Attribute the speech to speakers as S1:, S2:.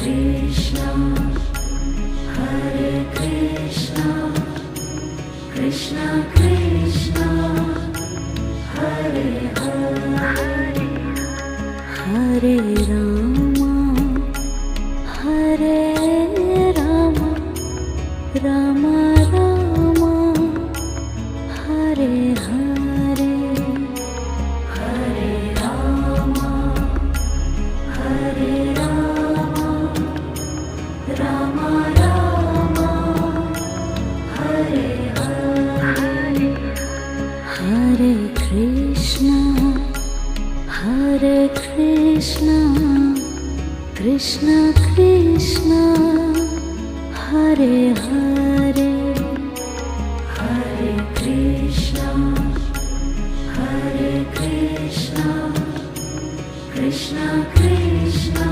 S1: Krishna, Hare Krishna, Krishna Krishna, Hare Hare, Hare Rama, Hare Rama, Rama Rama, Hare Hare, Hare Rama, Hare Rama, Rama Rama, Hare Hare, Hare Krishna, Hare Krishna, Krishna Krishna, Hare Hare, Hare Krishna, Hare Krishna, Krishna Krishna,